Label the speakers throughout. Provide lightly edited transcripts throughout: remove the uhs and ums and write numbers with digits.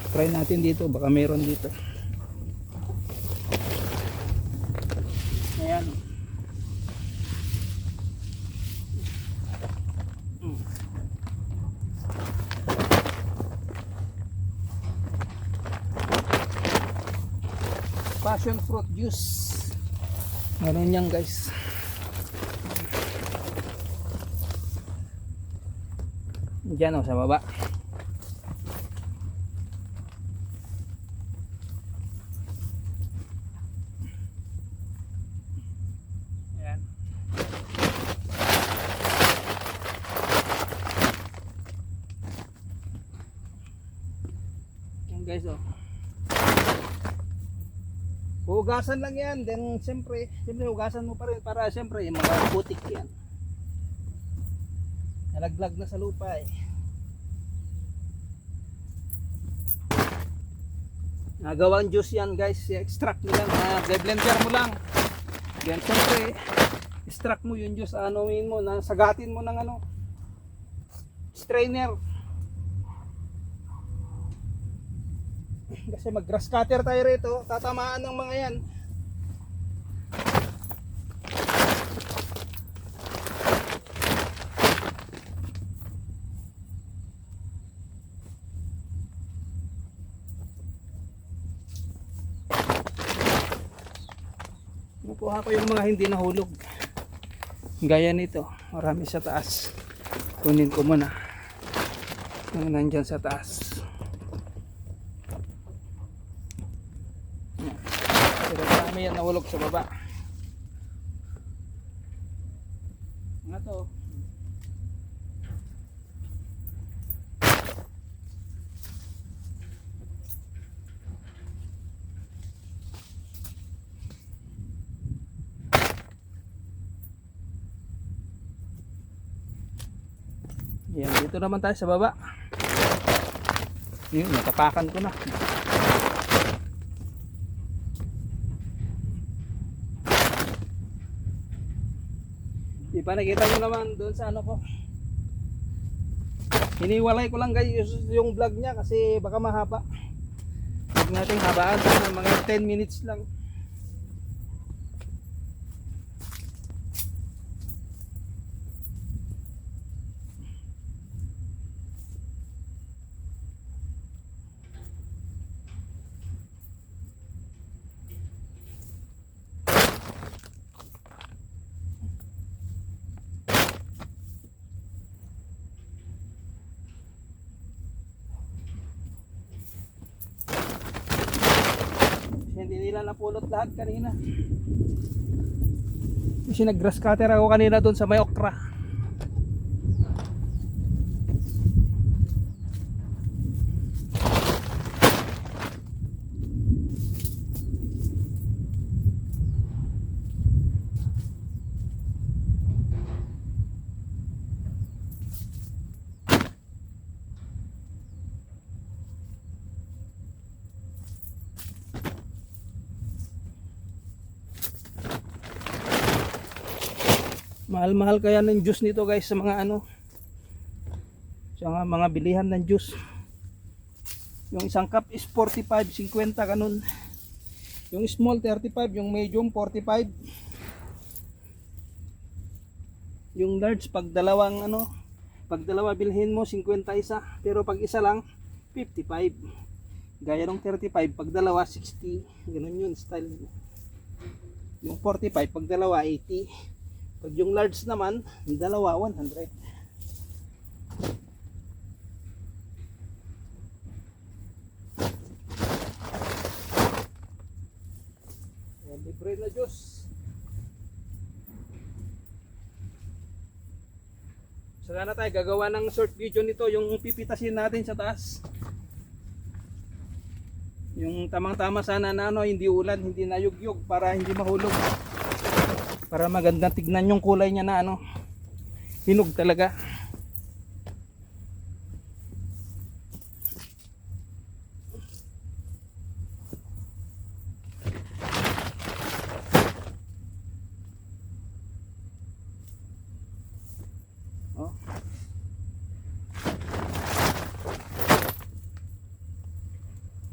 Speaker 1: Try natin dito, baka meron dito. Ayan. Passion fruit juice. Meron yan guys. Diyan o sa baba. Ayan. Yan guys o. Hugasan lang yan, then siyempre hugasan mo pa rin para siyempre yung mga putik yan. Nalaglag na sa lupa eh. Nagawang juice yan guys, extract mo lang, blender mo lang. Then siyempre, extract mo yung juice, anuin mo, sagatin mo ng strainer. Kasi mag grass cutter tayo rito, tatamaan ng mga yan. Kukuha ko yung mga hindi nahulog. Gaya nito, marami sa taas. Kunin ko muna yung nandyan sa taas. Pero marami yan nahulog sa baba. Nga to. Yan, dito naman tayo sa baba. Yun, natapakan ko na. Di pa nakita nyo naman doon sa ano ko. Hiniwalay ko lang guys yung vlog niya kasi baka mahaba. Huwag nating habaan ng mga 10 minutes lang. Hindi nila napulot lahat kanina. Kasi nag grass cutter ako kanina doon sa may okra. Mahal-mahal kaya ng juice nito guys sa mga sa mga bilihan ng juice. Yung isang cup is 45-50 ganun. Yung small 35, yung medium 45. Yung large pag dalawang pag dalawa bilhin mo 51, pero pag isa lang 55. Gaya ng 35 pag dalawa 60. Ganun yun style. Yung 45 pag dalawa 80. Pag yung large naman, dalawa 100. Yan, libre na juice. Saka na tayo, gagawa ng short video nito, yung pipitasin natin sa taas. Yung tamang-tama sana na hindi ulan, hindi nayugyog para hindi mahulog. Para maganda tignan yung kulay niya na hinog talaga. Oh.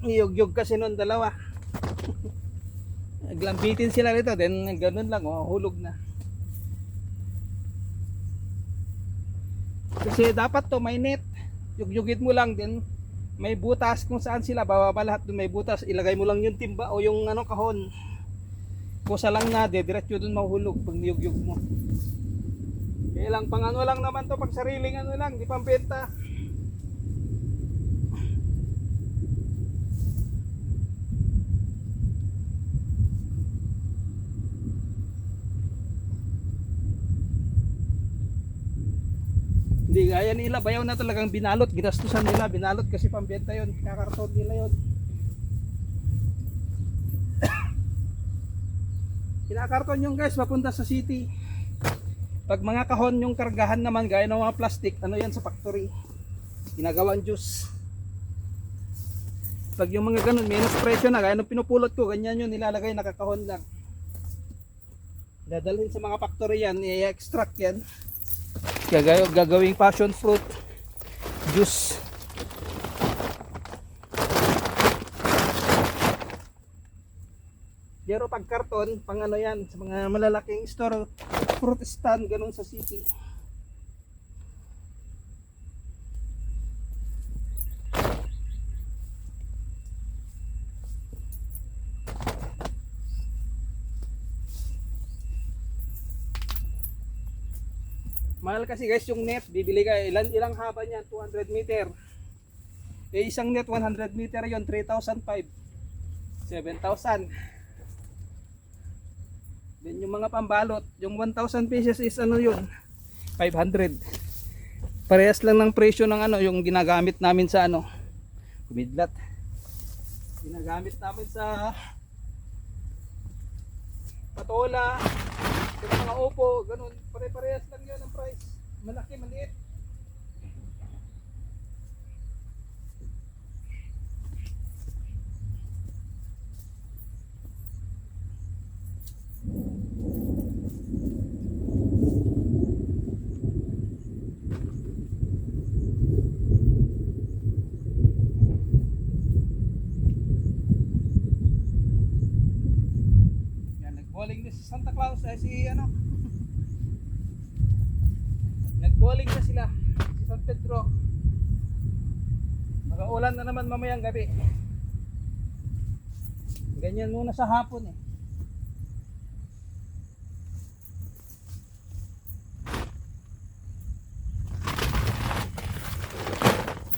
Speaker 1: Iyog-yog kasi nung dalawa. Naglambitin sila rito, then ganun lang, oh, hulog na. Kasi dapat to may net. Yugyugit mo lang din. May butas kung saan sila bababa lahat doon, may butas. Ilagay mo lang yung timba o yung ano kahon. Kusa lang na diretso doon mahulog pag niyugyug mo. Kaya lang pang ano lang naman to, pag sariling ano lang, di pambenta. Hindi gaya nila, bayaw na talagang binalot, ginastusan nila, binalot kasi pambenta yun, kakarton nila yun. Kinakarton yung guys, papunta sa city. Pag mga kahon yung kargahan naman, gaya ng mga plastic, ano yan sa factory, ginagawang juice. Pag yung mga ganun, minus presyo na, gaya ng pinupulot ko, ganyan yun, nilalagay, nakakahon lang. Dadalhin sa mga factory yan, i-extract yan. Gagawing passion fruit juice. Pero pag karton, pang ano yan, sa mga malalaking store, fruit stand, ganun sa city. Mahal kasi guys yung net, bibili ka, ilang haba niyan, 200 meter. Eh isang net 100 meter yon, 3,500, 7,000. Then yung mga pambalot, yung 1,000 pieces is ano yun, 500. Parehas lang ng presyo ng ano, yung ginagamit namin sa ano, kumidlat. Ginagamit namin sa patola, sa mga upo, ganun, pare-parehas lang yun ang price. Malaki, maliit. Yan, nag-bowling na si Santa Claus, si ano, nag-bowling na sila, si San Pedro. Mag-uulan na naman mamayang gabi. Ganyan muna sa hapon eh.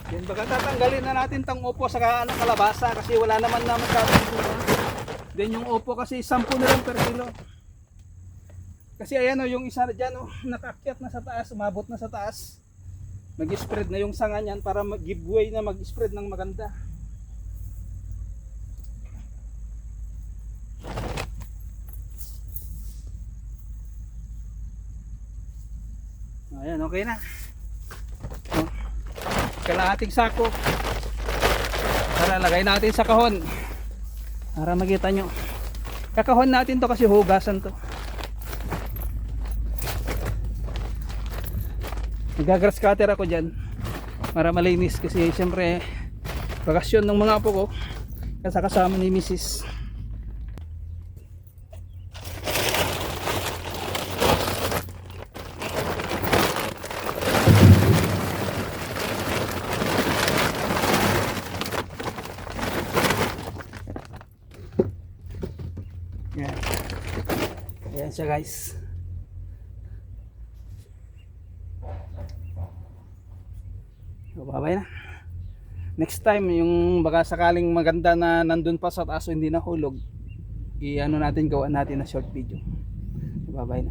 Speaker 1: Yan, baka tatanggalin na natin tong upo sa ano, kalabasa kasi wala naman masyadong bunga. Then yung upo kasi 10 na lang per kilo. Kasi ayan o, yung isa dyan o, nakaakyat na sa taas, umabot na sa taas. Mag-spread na yung sanga niyan para mag-giveaway na mag-spread ng maganda. Ayan, okay na. Kalahating sako para lagay natin sa kahon para makita nyo. Kakahon natin to kasi hugasan to. Nagagrass cutter ako dyan para malinis kasi siyempre bakasyon ng mga apo ko kasama ni Mrs. Yan. Ayan siya guys. So, babay na. Next time yung baka sakaling maganda na nandun pa sa taas o hindi nahulog, i-ano natin, gawa natin na short video. So, babay na.